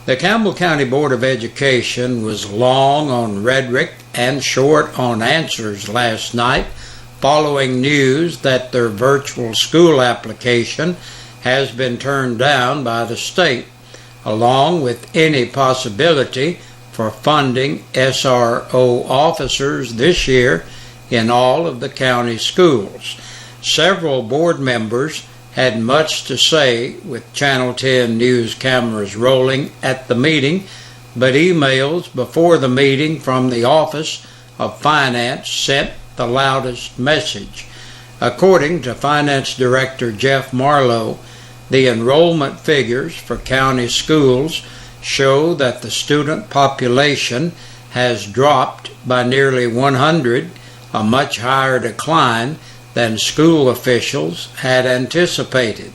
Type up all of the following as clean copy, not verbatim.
The Campbell County Board of Education was long on rhetoric and short on answers last night following news that their virtual school application has been turned down by the state, along with any possibility for funding SRO officers this year in all of the county schools. Several board members had much to say with Channel 10 news cameras rolling at the meeting, but emails before the meeting from the Office of Finance sent the loudest message. According to Finance Director Jeff Marlowe, the enrollment figures for county schools show that the student population has dropped by nearly 100, a much higher decline than school officials had anticipated.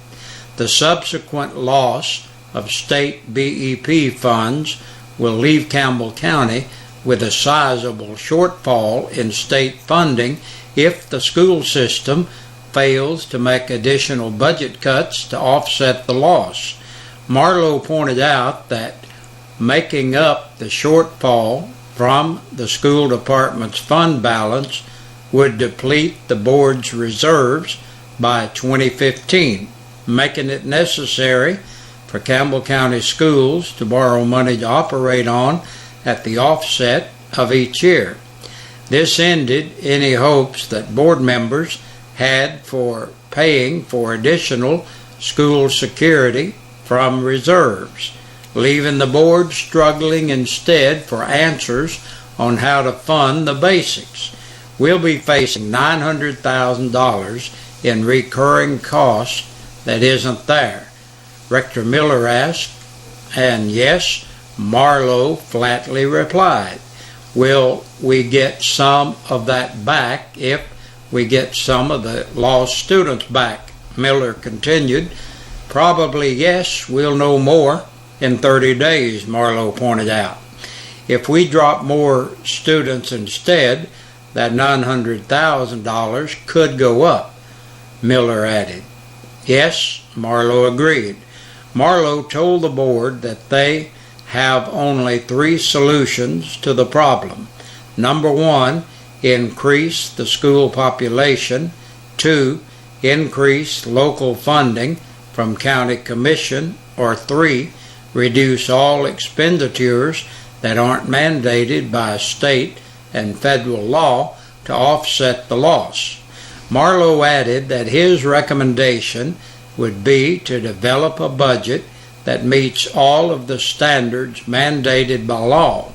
The subsequent loss of state BEP funds will leave Campbell County with a sizable shortfall in state funding if the school system fails to make additional budget cuts to offset the loss. Marlowe pointed out that making up the shortfall from the school department's fund balance would deplete the board's reserves by 2015, making it necessary for Campbell County schools to borrow money to operate on at the offset of each year. This ended any hopes that board members had for paying for additional school security from reserves, leaving the board struggling instead for answers on how to fund the basics. We'll be facing $900,000 in recurring costs that isn't there, Rector Miller asked, and yes, Marlowe flatly replied. Will we get some of that back if we get some of the lost students back? Miller continued. Probably yes, we'll know more in 30 days, Marlowe pointed out. If we drop more students instead, that $900,000 could go up, Miller added. Yes, Marlowe agreed. Marlowe told the board that they have only 3 solutions to the problem. Number 1, increase the school population. 2, increase local funding from county commission. Or 3, reduce all expenditures that aren't mandated by state and federal law to offset the loss. Marlowe added that his recommendation would be to develop a budget that meets all of the standards mandated by law.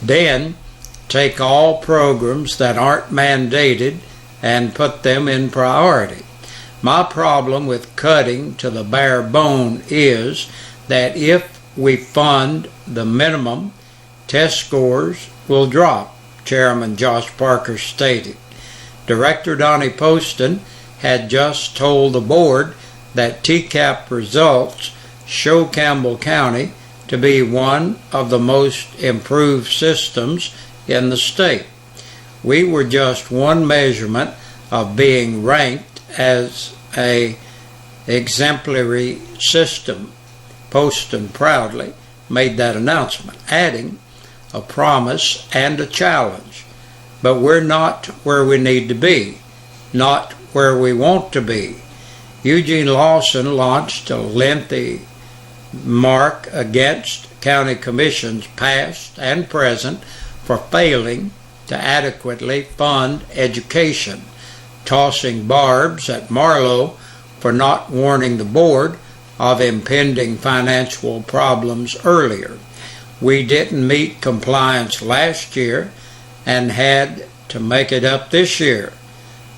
Then take all programs that aren't mandated and put them in priority. My problem with cutting to the bare bone is that if we fund the minimum, test scores will drop, Chairman Josh Parker stated. Director Donnie Poston had just told the board that TCAP results show Campbell County to be one of the most improved systems in the state. We were just one measurement of being ranked as an exemplary system. Poston proudly made that announcement, adding, a promise and a challenge. But we're not where we need to be, not where we want to be. Eugene Lawson launched a lengthy mark against county commissions past and present for failing to adequately fund education, tossing barbs at Marlowe for not warning the board of impending financial problems earlier. We didn't meet compliance last year and had to make it up this year.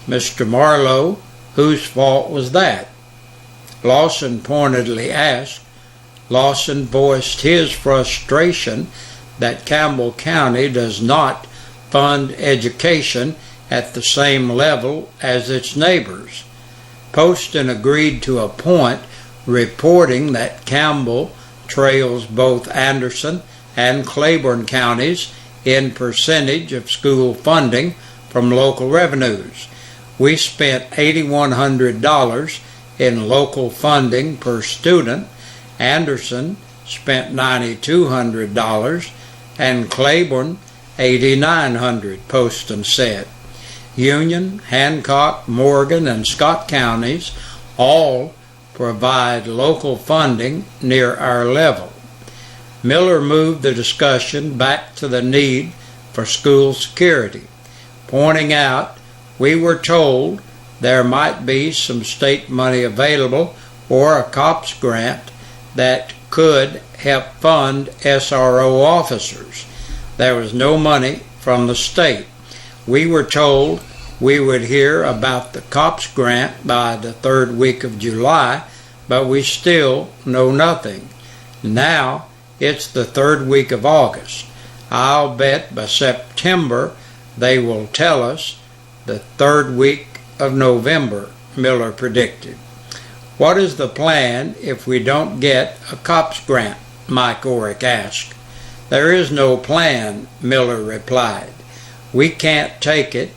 Mr. Marlowe, whose fault was that? Lawson pointedly asked. Lawson voiced his frustration that Campbell County does not fund education at the same level as its neighbors. Poston agreed to a point, reporting that Campbell trails both Anderson and Claiborne counties in percentage of school funding from local revenues. We spent $8,100 in local funding per student. Anderson spent $9,200, and Claiborne $8,900, Poston said. Union, Hancock, Morgan, and Scott counties all provide local funding near our level. Miller moved the discussion back to the need for school security, pointing out we were told there might be some state money available or a COPS grant that could help fund SRO officers. There was no money from the state. We were told we would hear about the COPS grant by the third week of July, but we still know nothing. Now it's the third week of August. I'll bet by September they will tell us the third week of November, Miller predicted. What is the plan if we don't get a COPS grant? Mike Orrick asked. There is no plan, Miller replied. We can't take it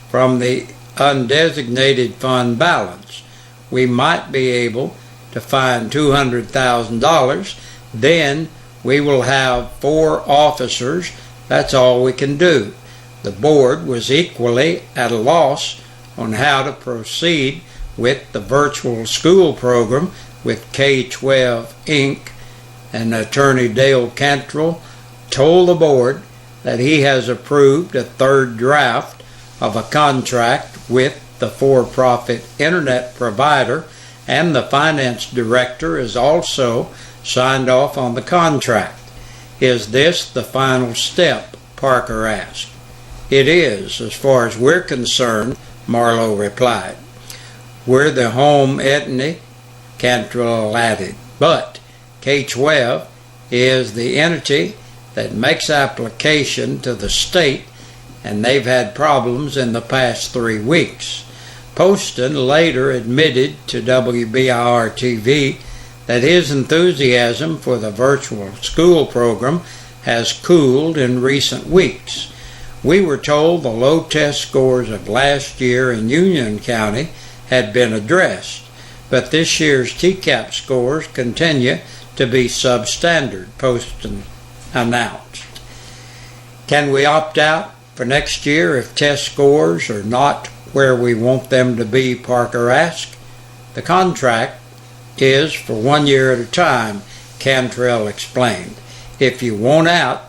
from the undesignated fund balance. We might be able to find $200,000. Then we will have 4 officers. That's all we can do. The board was equally at a loss on how to proceed with the virtual school program with K-12 Inc. And Attorney Dale Cantrell told the board that he has approved a third draft of a contract with the for-profit internet provider, and the finance director has also signed off on the contract. Is this the final step? Parker asked. It is, as far as we're concerned, Marlowe replied. We're the home entity, Cantrell added, but K-12 is the entity that makes application to the state, and they've had problems in the past 3 weeks. Poston later admitted to WBIR TV that his enthusiasm for the virtual school program has cooled in recent weeks. We were told the low test scores of last year in Union County had been addressed, but this year's TCAP scores continue to be substandard, Poston announced. Can we opt out for next year if test scores are not where we want them to be? Parker asked. The contract is for 1 year at a time, Cantrell explained. If you want out,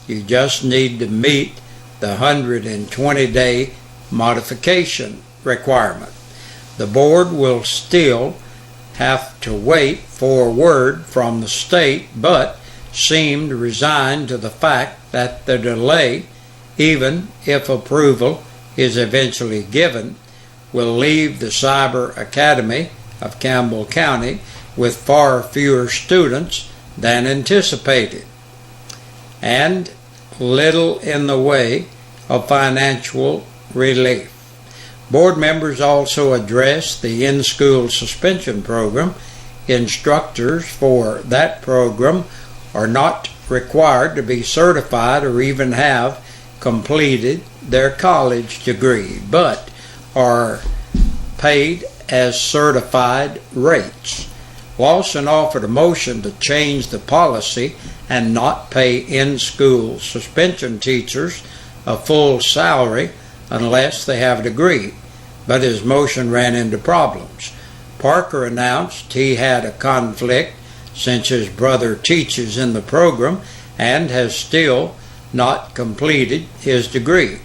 you just need to meet the 120-day modification requirement. The board will still have to wait for word from the state, but seemed resigned to the fact that the delay, even if approval is eventually given, will leave the Cyber Academy of Campbell County with far fewer students than anticipated, and little in the way of financial relief. Board members also addressed the in-school suspension program. Instructors for that program are not required to be certified or even have completed their college degree, but are paid as certified rates. Lawson offered a motion to change the policy and not pay in-school suspension teachers a full salary unless they have a degree, but his motion ran into problems. Parker announced he had a conflict since his brother teaches in the program and has still not completed his degree.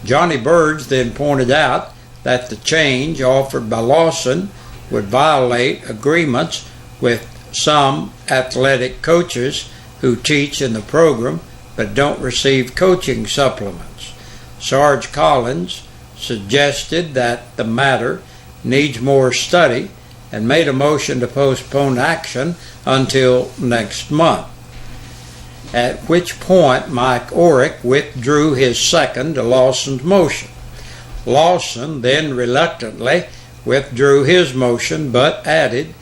Johnny Burge then pointed out that the change offered by Lawson would violate agreements with some athletic coaches who teach in the program but don't receive coaching supplements. Sarge Collins suggested that the matter needs more study and made a motion to postpone action until next month, at which point Mike Orrick withdrew his second to Lawson's motion. Lawson then reluctantly withdrew his motion but added,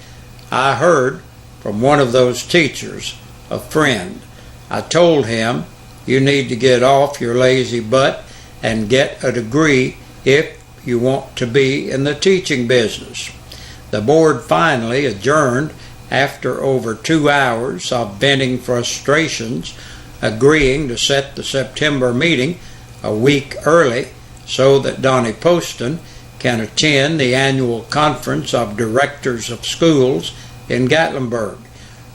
I heard from one of those teachers, a friend. I told him, you need to get off your lazy butt and get a degree if you want to be in the teaching business. The board finally adjourned after over 2 hours of venting frustrations, agreeing to set the September meeting a week early so that Donnie Poston can attend the annual Conference of Directors of Schools in Gatlinburg.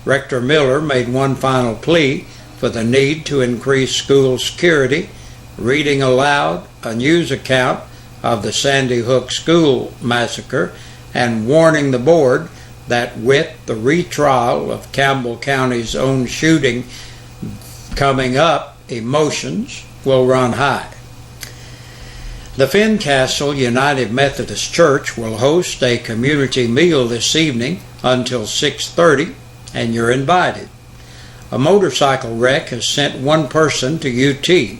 Rector Miller made one final plea for the need to increase school security, reading aloud a news account of the Sandy Hook school massacre and warning the board that with the retrial of Campbell County's own shooting coming up, emotions will run high. The Fincastle United Methodist Church will host a community meal this evening until 6:30, and you're invited. A motorcycle wreck has sent one person to UT.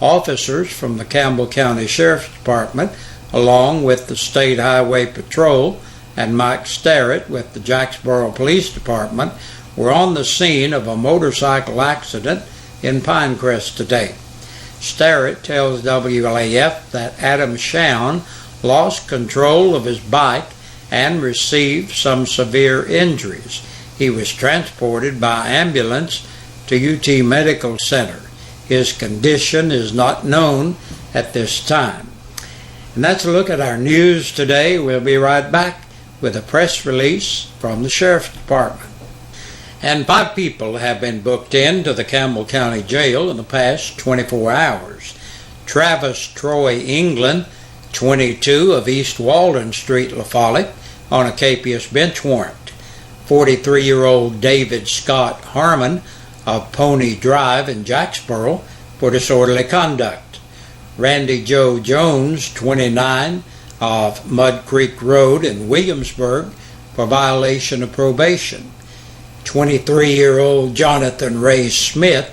Officers from the Campbell County Sheriff's Department, along with the State Highway Patrol and Mike Starrett with the Jacksboro Police Department, were on the scene of a motorcycle accident in Pinecrest today. Starrett tells WLAF that Adam Shown lost control of his bike and received some severe injuries. He was transported by ambulance to UT Medical Center. His condition is not known at this time. And that's a look at our news today. We'll be right back with a press release from the Sheriff's Department. And 5 people have been booked into the Campbell County Jail in the past 24 hours. Travis Troy England, 22, of East Walden Street, La Follette, on a capious bench warrant. 43-year-old David Scott Harmon of Pony Drive in Jacksboro for disorderly conduct. Randy Joe Jones, 29, of Mud Creek Road in Williamsburg for violation of probation. 23-year-old Jonathan Ray Smith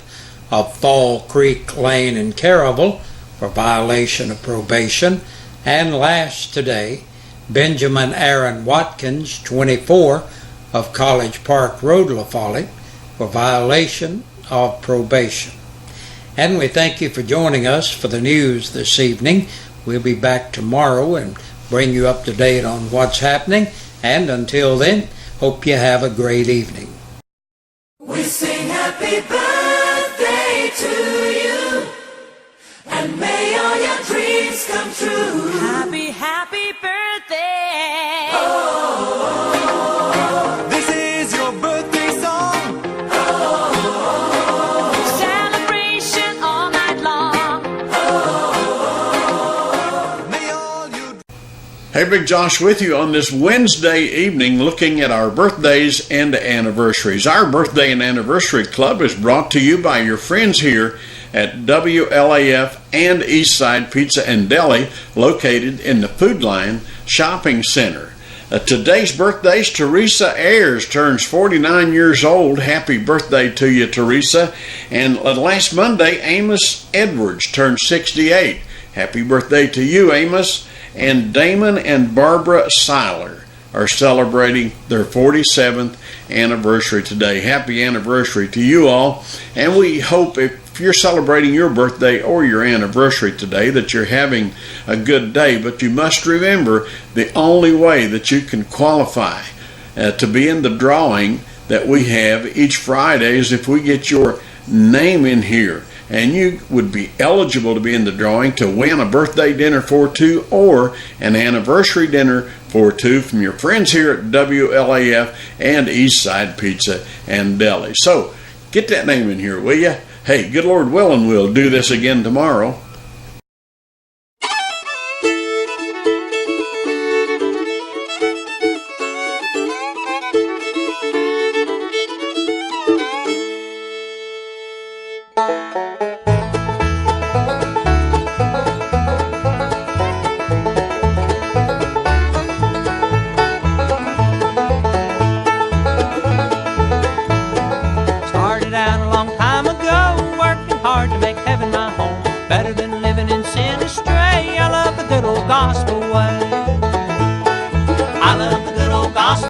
of Fall Creek Lane in Caravel for violation of probation. And last today, Benjamin Aaron Watkins, 24, of College Park Road, La Follette, for violation of probation. And we thank you for joining us for the news this evening. We'll be back tomorrow and bring you up to date on what's happening. And until then, hope you have a great evening. We sing happy birthday to you, and may all your dreams come true. Happy, happy birthday. Oh, this is your birthday song. Oh, Celebration all night long. Oh, May all you... Hey, Big Josh with you on this Wednesday evening looking at our birthdays and anniversaries. Our Birthday and Anniversary Club is brought to you by your friends here at WLAF and Eastside Pizza and Deli, located in the Food Line Shopping Center. Today's birthdays, Teresa Ayers turns 49 years old. Happy birthday to you, Teresa. And last Monday, Amos Edwards turned 68. Happy birthday to you, Amos. And Damon and Barbara Seiler are celebrating their 47th anniversary today. Happy anniversary to you all. And we hope if you're celebrating your birthday or your anniversary today that you're having a good day. But you must remember the only way that you can qualify to be in the drawing that we have each Friday is if we get your name in here. And you would be eligible to be in the drawing to win a birthday dinner for 2 or an anniversary dinner for 2 from your friends here at WLAF and Eastside Pizza and Deli. So get that name in here, will you? Hey, good Lord willing, we'll do this again tomorrow.